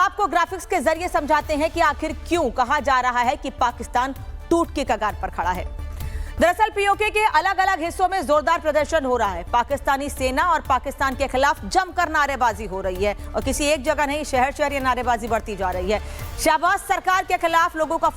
आपको ग्राफिक्स के जरिए समझाते हैं कि आखिर क्यों कहा जा रहा है कि पाकिस्तान टूट के कगार पर खड़ा है। दरअसल पीओके के अलग अलग हिस्सों में जोरदार प्रदर्शन हो रहा है। पाकिस्तानी सेना और पाकिस्तान के खिलाफ जमकर नारेबाजी हो रही है और किसी एक जगह नहीं, शहर शहर ये नारेबाजी बढ़ती जा रही है। शहबाज सरकार के खिलाफ लोगों का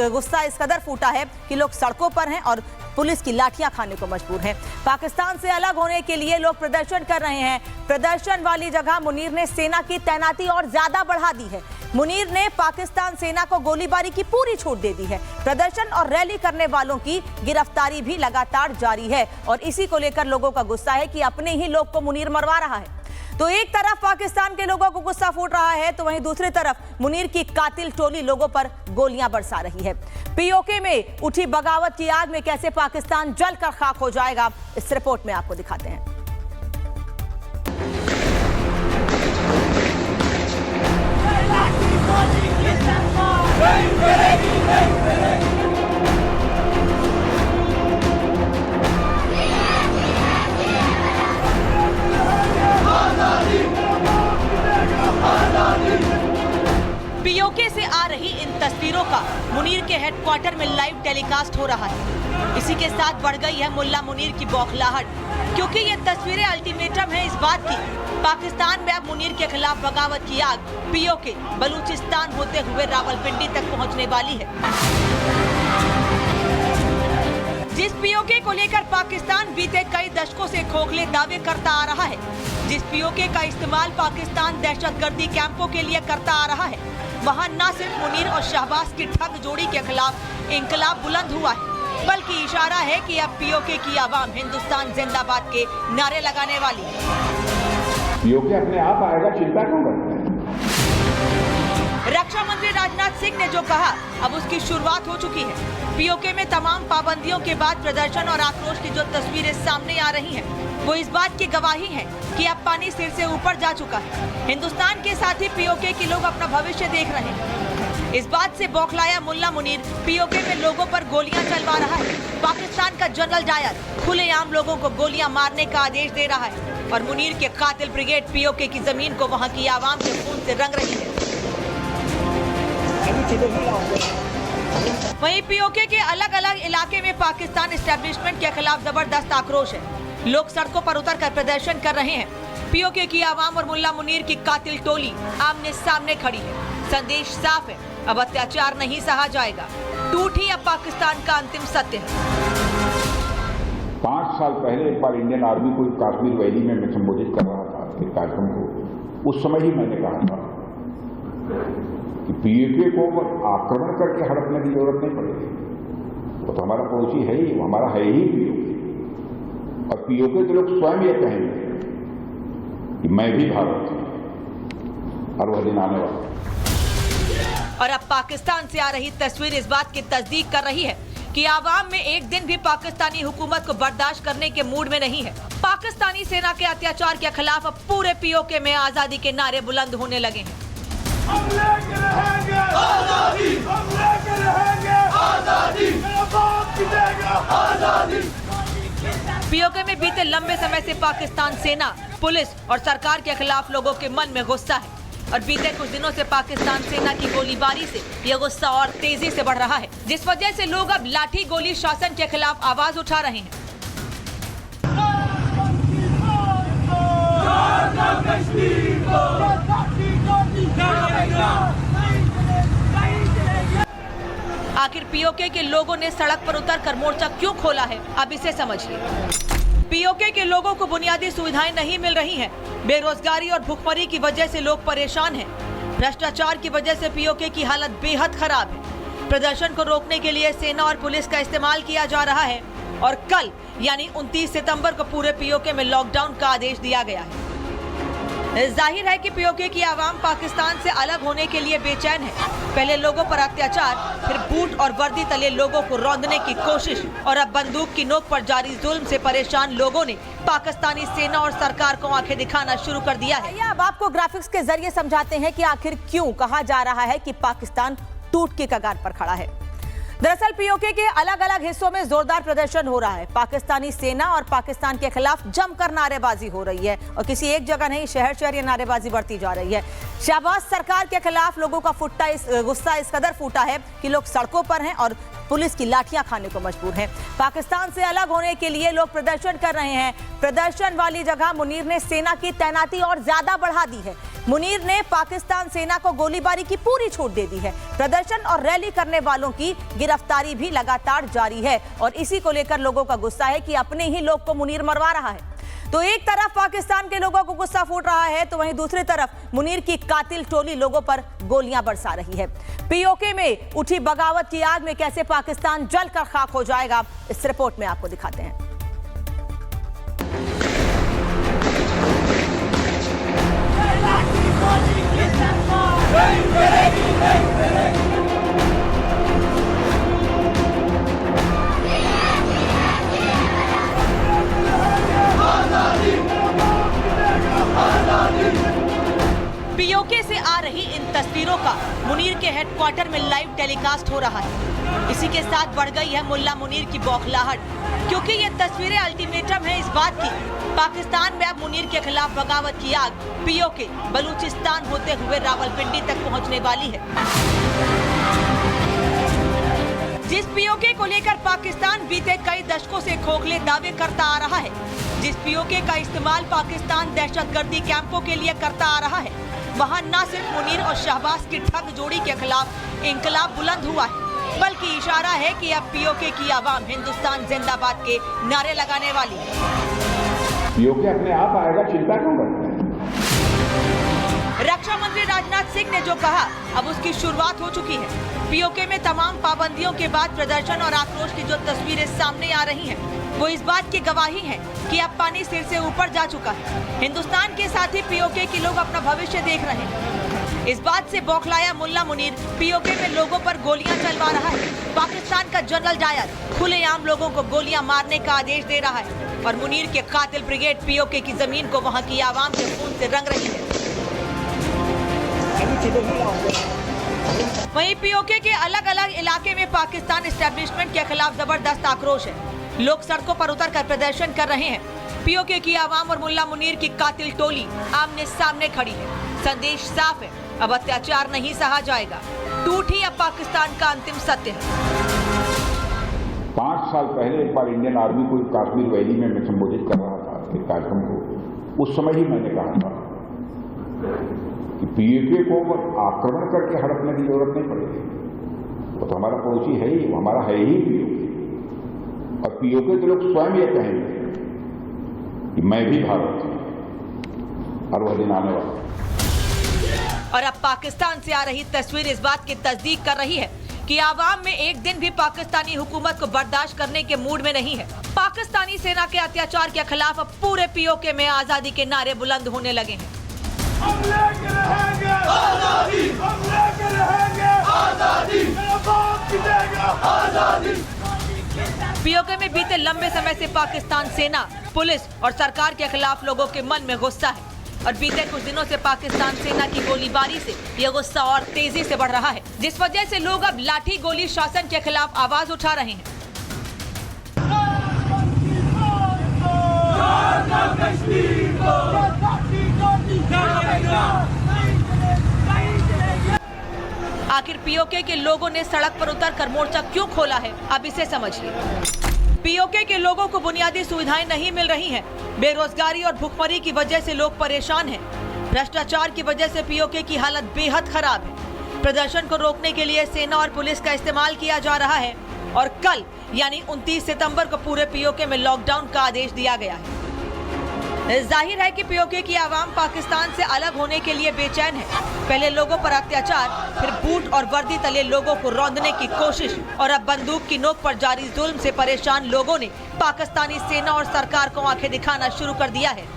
गुस्सा इस कदर फूटा है कि लोग सड़कों पर हैं और पुलिस की लाठियां खाने को मजबूर हैं। पाकिस्तान से अलग होने के लिए लोग प्रदर्शन कर रहे हैं। प्रदर्शन वाली जगह मुनीर ने सेना की तैनाती और ज्यादा बढ़ा दी है। मुनीर ने पाकिस्तान सेना को गोलीबारी की पूरी छूट दे दी है। प्रदर्शन और रैली करने वालों की गिरफ्तारी भी लगातार जारी है और इसी को लेकर लोगों का गुस्सा है कि अपने ही लोग को मुनीर मरवा रहा है। तो एक तरफ पाकिस्तान के लोगों को गुस्सा फूट रहा है तो वहीं दूसरी तरफ मुनीर की कातिल टोली लोगों पर गोलियां बरसा रही है। पीओके में उठी बगावत की आग में कैसे पाकिस्तान जलकर खाक हो जाएगा, इस रिपोर्ट में आपको दिखाते हैं। पीओके से आ रही इन तस्वीरों का मुनीर के हेडक्वार्टर में लाइव टेलीकास्ट हो रहा है। इसी के साथ बढ़ गई है मुल्ला मुनीर की बौखलाहट, क्योंकि ये तस्वीरें अल्टीमेटम है इस बात की। पाकिस्तान में अब मुनीर के खिलाफ बगावत की आग पीओके बलूचिस्तान होते हुए रावलपिंडी तक पहुंचने वाली है। जिस पीओके को लेकर पाकिस्तान बीते कई दशकों से खोखले दावे करता आ रहा है, जिस पीओके का इस्तेमाल पाकिस्तान दहशतगर्दी कैंपों के लिए करता आ रहा है, वहां न सिर्फ मुनीर और शहबाज की ठग जोड़ी के खिलाफ इंकलाब बुलंद हुआ है, बल्कि इशारा है कि अब पीओके की आवाम हिंदुस्तान जिंदाबाद के नारे लगाने वाली है। पीओके अपने आप आएगा, चिंता क्यों करते हैं? रक्षा मंत्री राजनाथ सिंह ने जो कहा, अब उसकी शुरुआत हो चुकी है। पीओके में तमाम पाबंदियों के बाद प्रदर्शन और आक्रोश की जो तस्वीरें सामने आ रही हैं, वो इस बात की गवाही है कि अब पानी सिर से ऊपर जा चुका है। हिंदुस्तान के साथ ही पीओके के लोग अपना भविष्य देख रहे हैं। इस बात से बौखलाया मुल्ला मुनीर पीओके में लोगों पर गोलियां चलवा रहा है। पाकिस्तान का जनरल डायर खुलेआम लोगों को गोलियां मारने का आदेश दे रहा है और मुनीर के कातिल ब्रिगेड पीओके की जमीन को वहां की आवाम के खून से रंग रही है। वहीं पीओके के अलग अलग इलाके में पाकिस्तान एस्टेब्लिशमेंट के खिलाफ जबरदस्त आक्रोश है। लोग सड़कों पर उतरकर प्रदर्शन कर रहे हैं। पीओके की आवाम और मुल्ला मुनीर की कातिल टोली आमने सामने खड़ी है। संदेश साफ है, अब अत्याचार नहीं सहा जाएगा। टूट ही अब पाकिस्तान का अंतिम सत्य है। 5 साल पहले एक बार इंडियन आर्मी को कश्मीर वैली में मैं संबोधित कर रहा था एक कार्यक्रम को। उस समय ही मैंने कहा था कि पीओके को आक्रमण करके हड़पने की जरूरत नहीं पड़ेगी। वो तो हमारा पड़ोसी है ही, वो हमारा है ही पीओके। और पीओके के लोग स्वयं ये कहेंगे कि मैं भी भारत हूं और वह दिन आने वाला है। और अब पाकिस्तान से आ रही तस्वीर इस बात की तस्दीक कर रही है कि आवाम में एक दिन भी पाकिस्तानी हुकूमत को बर्दाश्त करने के मूड में नहीं है। पाकिस्तानी सेना के अत्याचार के खिलाफ अब पूरे पीओके में आजादी के नारे बुलंद होने लगे हैं। हम लेके रहेंगे आजादी, हम लेके रहेंगे आजादी, मेरा बाप जीतेगा आजादी। पीओके में बीते लंबे समय से पाकिस्तान सेना, पुलिस और सरकार के खिलाफ लोगों के मन में गुस्सा है और बीते कुछ दिनों से पाकिस्तान सेना की गोलीबारी से यह गुस्सा और तेजी से बढ़ रहा है, जिस वजह से लोग अब लाठी गोली शासन के खिलाफ आवाज उठा रहे हैं। आखिर पीओके के लोगों ने सड़क पर उतरकर मोर्चा क्यों खोला है, अब इसे समझिए। पीओके के लोगों को बुनियादी सुविधाएं नहीं मिल रही हैं। बेरोजगारी और भुखमरी की वजह से लोग परेशान हैं। भ्रष्टाचार की वजह से पीओके की हालत बेहद खराब है। प्रदर्शन को रोकने के लिए सेना और पुलिस का इस्तेमाल किया जा रहा है और कल यानी 29 सितंबर को पूरे पीओके में लॉकडाउन का आदेश दिया गया है। जाहिर है कि पीओके की आवाम पाकिस्तान से अलग होने के लिए बेचैन है। पहले लोगों पर अत्याचार, फिर बूट और वर्दी तले लोगों को रौंदने की कोशिश और अब बंदूक की नोक पर जारी जुल्म से परेशान लोगों ने पाकिस्तानी सेना और सरकार को आंखें दिखाना शुरू कर दिया है। अब आपको ग्राफिक्स के जरिए समझाते हैं कि आखिर क्यों कहा जा रहा है कि पाकिस्तान टूट के कगार पर खड़ा है। दरअसल पीओके के अलग अलग हिस्सों में जोरदार प्रदर्शन हो रहा है। पाकिस्तानी सेना और पाकिस्तान के खिलाफ जमकर नारेबाजी हो रही है और किसी एक जगह नहीं, शहर शहर ये नारेबाजी बढ़ती जा रही है। शहबाज सरकार के खिलाफ लोगों का गुस्सा इस कदर फूटा है कि लोग सड़कों पर हैं और पुलिस की लाठियां खाने को मजबूर हैं। पाकिस्तान से अलग होने के लिए लोग प्रदर्शन कर रहे हैं। प्रदर्शन वाली जगह मुनीर ने सेना की तैनाती और ज्यादा बढ़ा दी है। मुनीर ने पाकिस्तान सेना को गोलीबारी की पूरी छूट दे दी है। प्रदर्शन और रैली करने वालों की गिरफ्तारी भी लगातार जारी है और इसी को लेकर लोगों का गुस्सा है कि अपने ही लोग को मुनीर मरवा रहा है। तो एक तरफ पाकिस्तान के लोगों को गुस्सा फूट रहा है तो वहीं दूसरी तरफ मुनीर की कातिल टोली लोगों पर गोलियां बरसा रही है। पीओके में उठी बगावत की आग में कैसे पाकिस्तान जलकर खाक हो जाएगा, इस रिपोर्ट में आपको दिखाते हैं। पीओके से आ रही इन तस्वीरों का मुनीर के हेडक्वार्टर में लाइव टेलीकास्ट हो रहा है। इसी के साथ बढ़ गई है मुल्ला मुनीर की बौखलाहट, क्योंकि ये तस्वीरें अल्टीमेटम है इस बात की। पाकिस्तान में अब मुनीर के खिलाफ बगावत की आग पीओके बलूचिस्तान होते हुए रावलपिंडी तक पहुंचने वाली है। जिस पीओके को लेकर पाकिस्तान बीते कई दशकों से खोखले दावे करता आ रहा है, जिस पीओके का इस्तेमाल पाकिस्तान दहशतगर्दी कैंपों के लिए करता आ रहा है, वहां न सिर्फ मुनीर और शहबाज की ठग जोड़ी के खिलाफ इंकलाब बुलंद हुआ है, बल्कि इशारा है कि अब पीओके की आवाम हिंदुस्तान जिंदाबाद के नारे लगाने वाली है। पीओके अपने आप आएगा, चिंता क्यों करते हैं? रक्षा मंत्री राजनाथ सिंह ने जो कहा, अब उसकी शुरुआत हो चुकी है। पीओके में तमाम पाबंदियों के बाद प्रदर्शन और आक्रोश की जो तस्वीरें सामने आ रही हैं, वो इस बात की गवाही है कि अब पानी सिर से ऊपर जा चुका है। हिंदुस्तान के साथ ही पीओके के लोग अपना भविष्य देख रहे हैं। इस बात से बौखलाया मुल्ला मुनीर पीओके में लोगों पर गोलियां चलवा रहा है। पाकिस्तान का जनरल डायर खुलेआम लोगों को गोलियां मारने का आदेश दे रहा है और मुनीर के कातिल ब्रिगेड पीओके की जमीन को वहां की आवाम के खून से रंग रही है। वहीं पीओके के अलग अलग इलाके में पाकिस्तान एस्टेब्लिशमेंट के खिलाफ जबरदस्त आक्रोश है। लोग सड़कों पर उतरकर प्रदर्शन कर रहे हैं। पीओके की आवाम और मुल्ला मुनीर की कातिल टोली आमने सामने खड़ी है। संदेश साफ है, अब अत्याचार नहीं सहा जाएगा। टूट ही अब पाकिस्तान का अंतिम सत्य है। 5 साल पहले एक बार इंडियन आर्मी को कश्मीर वैली में मैं संबोधित कर रहा था एक कार्यक्रम को। उस समय ही मैंने कहा था कि पीओके को आक्रमण करके हड़पने की जरूरत नहीं पड़ेगी। वो तो हमारा पड़ोसी है ही, वो हमारा है ही पीओके। और पीओके के लोग स्वयं ये कहेंगे कि मैं भी भारत हूं, और वह दिन आने वाला। और अब पाकिस्तान से आ रही तस्वीर इस बात की तस्दीक कर रही है कि आवाम में एक दिन भी पाकिस्तानी हुकूमत को बर्दाश्त करने के मूड में नहीं है। पाकिस्तानी सेना के अत्याचार के खिलाफ अब पूरे पीओके में आजादी के नारे बुलंद होने लगे हैं। हम लेके रहेंगे आजादी, हम लेके रहेंगे आजादी, मेरा बाप जीतेगा आजादी। पीओके में बीते लंबे समय से पाकिस्तान सेना, पुलिस और सरकार के खिलाफ लोगों के मन में गुस्सा है और बीते कुछ दिनों से पाकिस्तान सेना की गोलीबारी से यह गुस्सा और तेजी से बढ़ रहा है, जिस वजह से लोग अब लाठी गोली शासन के खिलाफ आवाज उठा रहे हैं। आखिर पीओके के लोगों ने सड़क पर उतरकर मोर्चा क्यों खोला है, अब इसे समझिए। पीओके के लोगों को बुनियादी सुविधाएं नहीं मिल रही हैं। बेरोजगारी और भुखमरी की वजह से लोग परेशान हैं। भ्रष्टाचार की वजह से पीओके की हालत बेहद खराब है। प्रदर्शन को रोकने के लिए सेना और पुलिस का इस्तेमाल किया जा रहा है और कल यानी 29 सितंबर को पूरे पीओके में लॉकडाउन का आदेश दिया गया है। जाहिर है कि पीओके की आवाम पाकिस्तान से अलग होने के लिए बेचैन है। पहले लोगों पर अत्याचार, फिर बूट और वर्दी तले लोगों को रौंदने की कोशिश और अब बंदूक की नोक पर जारी जुल्म से परेशान लोगों ने पाकिस्तानी सेना और सरकार को आंखें दिखाना शुरू कर दिया है।